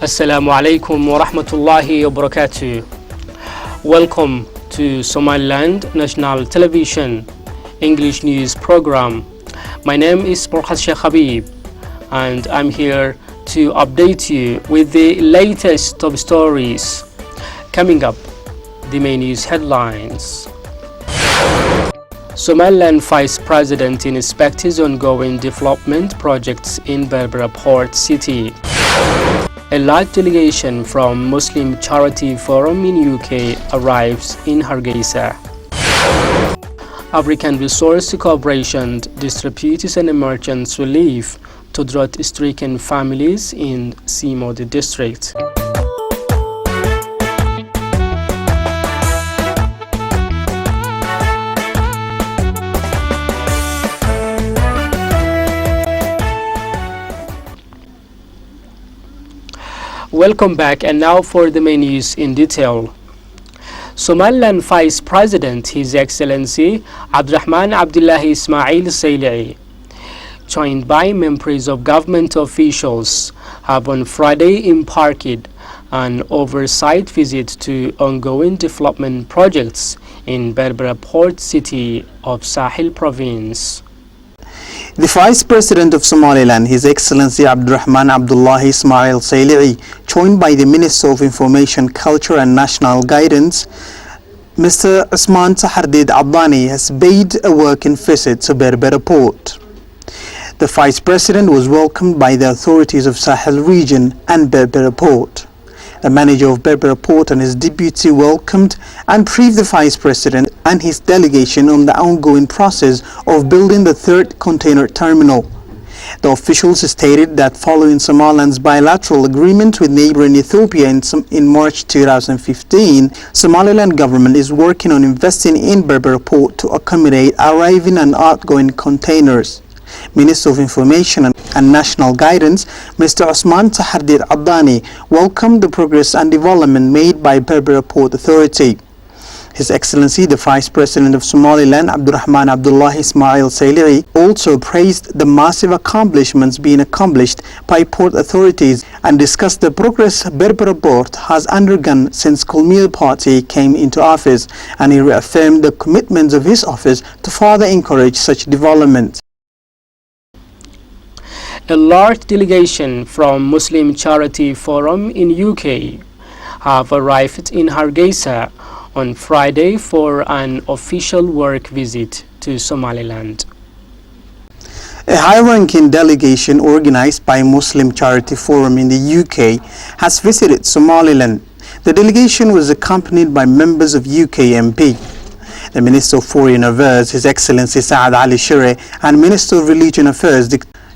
Assalamu alaikum wa rahmatullahi wa barakatuh. Welcome to Somaliland National Television English News Program. My name is Farhad Sheikh Habib and I'm here to update you with the latest top stories. Coming up, the main news headlines. Somaliland Vice President inspects ongoing development projects in Berbera Port City. A large delegation from Muslim Charity Forum in UK arrives in Hargeisa. African Resource Corporation distributes an emergency relief to drought-stricken families in Simodi district. Welcome back, and now for the main news in detail. Somaliland Vice President, His Excellency Abdurrahman Abdullahi Ismail Sailei, joined by members of government officials, have on Friday embarked an oversight visit to ongoing development projects in Berbera Port City of Sahel Province. The Vice President of Somaliland, His Excellency Abdurrahman Abdullahi Ismail Sailei, joined by the Minister of Information, Culture and National Guidance, Mr. Usman Tahardid Abdani, has paid a working visit to Berbera Port. The Vice President was welcomed by the authorities of Sahel region and Berbera Port. The manager of Berbera Port and his deputy welcomed and briefed the Vice President and his delegation on the ongoing process of building the third container terminal. The officials stated that following Somaliland's bilateral agreement with neighboring Ethiopia in March 2015, Somaliland government is working on investing in Berbera Port to accommodate arriving and outgoing containers. Minister of Information and National Guidance, Mr. Usman Tahardid Abdani, welcomed the progress and development made by Berbera Port Authority. His Excellency, the Vice President of Somaliland, Abdurrahman Abdullahi Ismail Sailei, also praised the massive accomplishments being accomplished by port authorities and discussed the progress Berbera Port has undergone since Colonial Party came into office, and he reaffirmed the commitments of his office to further encourage such development. A large delegation from Muslim Charity Forum in UK have arrived in Hargeisa on Friday for an official work visit to Somaliland. A high-ranking delegation organized by Muslim Charity Forum in the UK has visited Somaliland. The delegation was accompanied by members of UK MP, the Minister of Foreign Affairs, His Excellency Saad Ali Shire, and Minister of Religion Affairs,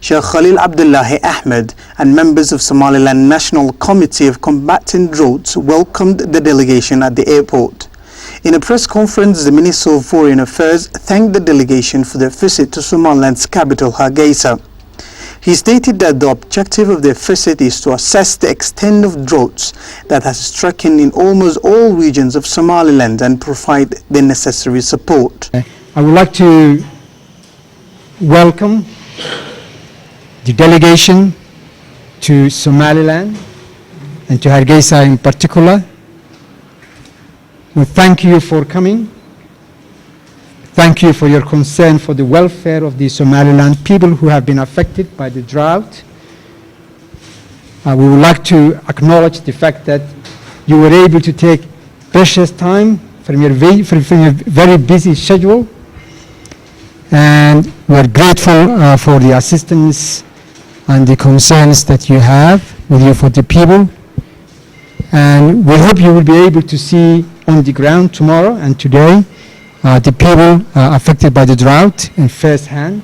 Sheikh Khalil Abdullahi Ahmed, and members of Somaliland National Committee of Combating Droughts welcomed the delegation at the airport. In a press conference, the Minister of Foreign Affairs thanked the delegation for their visit to Somaliland's capital, Hargeisa. He stated that the objective of their visit is to assess the extent of droughts that has stricken in almost all regions of Somaliland and provide the necessary support. I would like to welcome the delegation to Somaliland and to Hargeisa in particular. We thank you for coming. Thank you for your concern for the welfare of the Somaliland people who have been affected by the drought. We would like to acknowledge the fact that you were able to take precious time from your very busy schedule, and we are grateful for the assistance and the concerns that you have with you for the people, and we hope you will be able to see on the ground tomorrow and today the people affected by the drought in first hand,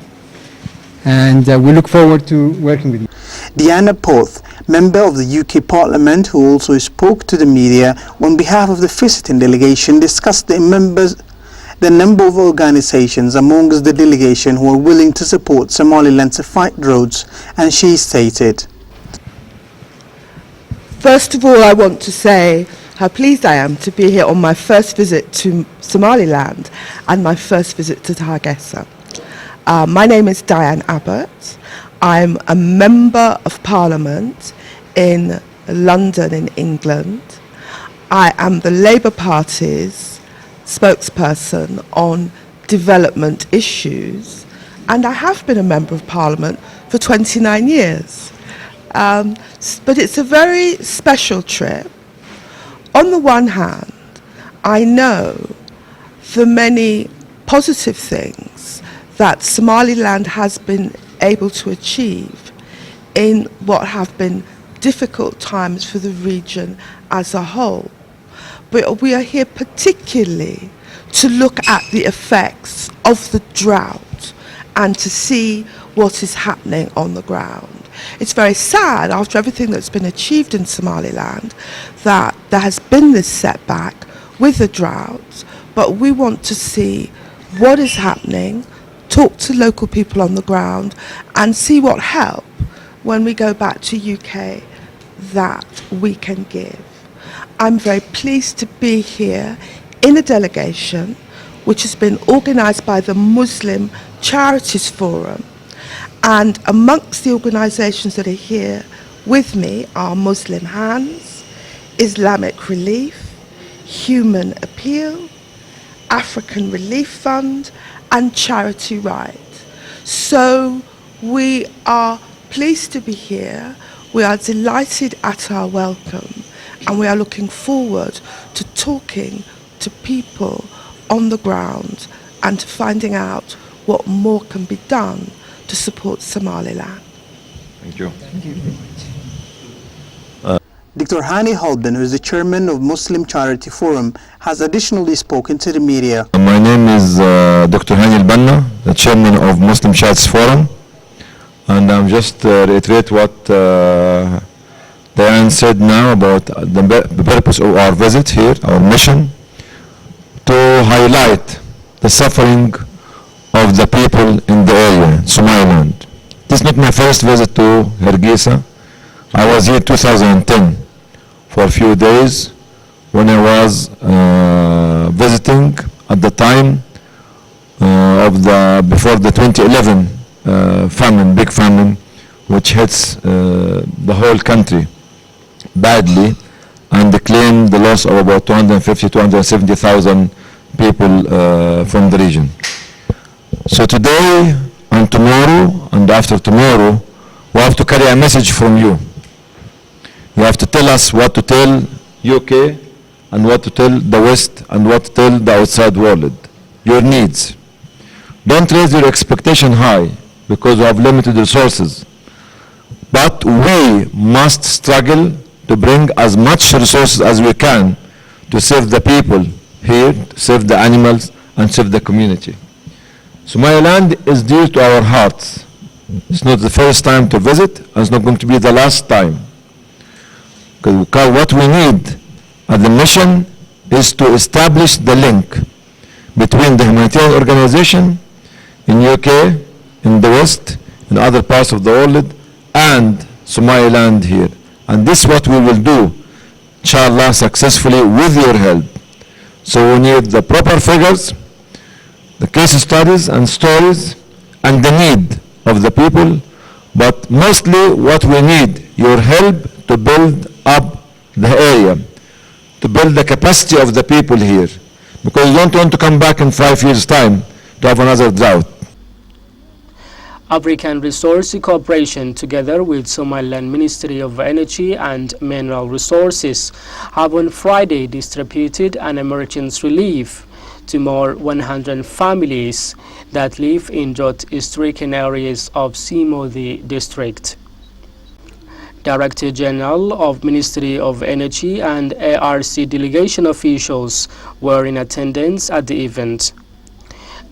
and we look forward to working with you. Diana Poth, member of the UK Parliament who also spoke to the media on behalf of the visiting delegation, discussed the number of organizations amongst the delegation who are willing to support Somaliland to fight droughts, and she stated, First of all, I want to say how pleased I am to be here on my first visit to Somaliland and my first visit to Hargeisa. My name is Diane Abbott. I'm a Member of Parliament in London in England. I am the Labour Party's spokesperson on development issues, and I have been a Member of Parliament for 29 years. But it's a very special trip. On the one hand, I know the many positive things that Somaliland has been able to achieve in what have been difficult times for the region as a whole. But we are here particularly to look at the effects of the drought and to see what is happening on the ground. It's very sad, after everything that's been achieved in Somaliland, that there has been this setback with the drought, but we want to see what is happening, talk to local people on the ground, and see what help, when we go back to UK, that we can give. I'm very pleased to be here in a delegation which has been organised by the Muslim Charities Forum, and amongst the organisations that are here with me are Muslim Hands, Islamic Relief, Human Appeal, African Relief Fund, and Charity Right. So we are pleased to be here, we are delighted at our welcome, and we are looking forward to talking to people on the ground and to finding out what more can be done to support Somaliland. Thank you. Dr. Hani Holden, who is the chairman of Muslim Charity Forum, has additionally spoken to the media. My name is Dr. Hani Al-Banna, the chairman of Muslim Charities Forum, and I'm just reiterate what Diane said now about the purpose of our visit here, our mission, to highlight the suffering of the people in the area, Somaliland. This is not my first visit to Hargeisa. I was here 2010 for a few days when I was visiting at the time before the 2011 famine, big famine, which hits the whole country badly, and claimed the loss of about 250, 270,000 people from the region. So today and tomorrow and after tomorrow, we have to carry a message from you. You have to tell us what to tell UK and what to tell the West and what to tell the outside world. Your needs. Don't raise your expectation high because we have limited resources. But we must struggle to bring as much resources as we can to save the people here, to save the animals, and save the community. Somaliland is dear to our hearts. It's not the first time to visit, and it's not going to be the last time. Because what we need at the mission is to establish the link between the humanitarian organization in UK, in the West, in other parts of the world, and Somaliland here. And this is what we will do, inshallah, successfully with your help. So we need the proper figures, the case studies and stories, and the need of the people, but mostly what we need, your help to build up the area, to build the capacity of the people here, because we don't want to come back in 5 years' time to have another drought. African Resource Corporation, together with Somaliland Ministry of Energy and Mineral Resources, have on Friday distributed an emergency relief to more 100 families that live in drought-stricken areas of Simodi district. Director General of Ministry of Energy and ARC delegation officials were in attendance at the event.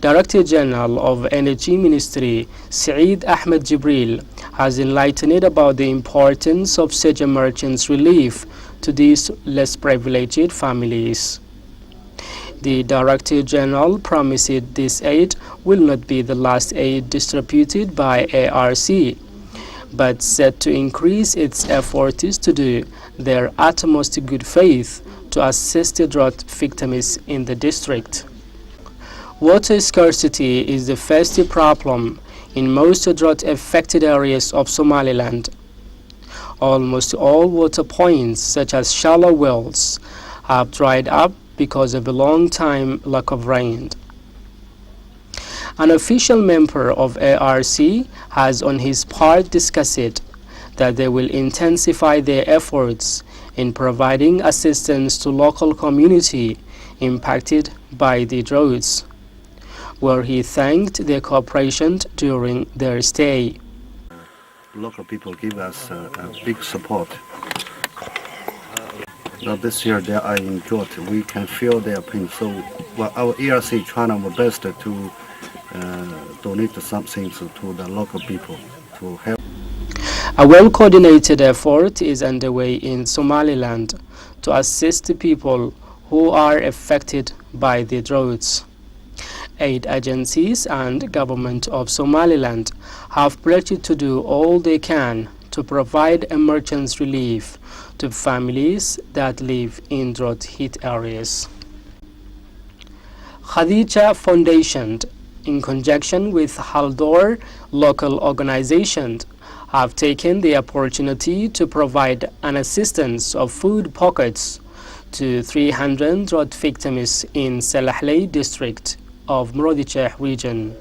Director General of Energy Ministry, Saeed Ahmed Jibril, has enlightened about the importance of such emergency relief to these less privileged families. The Director General promised this aid will not be the last aid distributed by ARC, but said to increase its efforts to do their utmost good faith to assist the drought victims in the district. Water scarcity is the first problem in most drought-affected areas of Somaliland. Almost all water points, such as shallow wells, have dried up because of a long time lack of rain. An official member of ARC has on his part discussed that they will intensify their efforts in providing assistance to local community impacted by the droughts, where he thanked their cooperation during their stay. Local people give us a big support. Now this year they are in drought. We can feel their pain. So our ERC trying our best to donate something to the local people to help. A well-coordinated effort is underway in Somaliland to assist the people who are affected by the droughts. Aid agencies and government of Somaliland have pledged to do all they can to provide emergency relief to families that live in drought-hit areas. Khadija Foundation, in conjunction with Haldor local organizations, have taken the opportunity to provide an assistance of food pockets to 300 drought victims in Salahley district of Muradiceh region.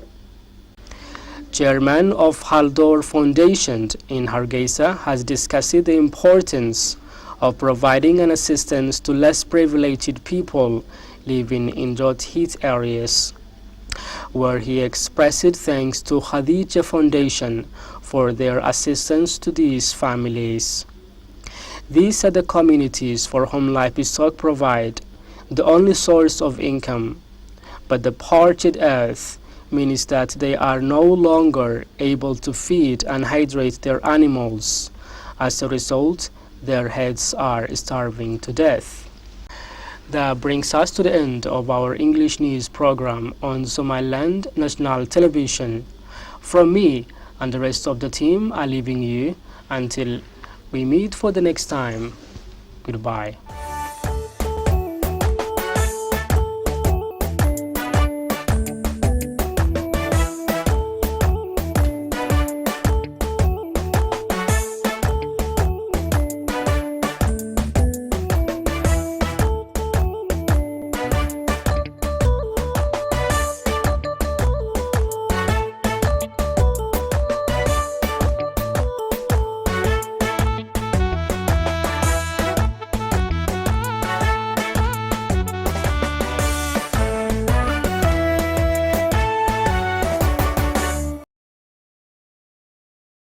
Chairman of Haldor Foundation in Hargeisa has discussed the importance of providing an assistance to less privileged people living in drought-hit areas, where he expressed thanks to Khadija Foundation for their assistance to these families. These are the communities for whom livestock provide the only source of income, but the parched earth means that they are no longer able to feed and hydrate their animals. As a result, their heads are starving to death. That brings us to the end of our English news program on Somaliland National Television. From me and the rest of the team are leaving you until we meet for the next time. Goodbye.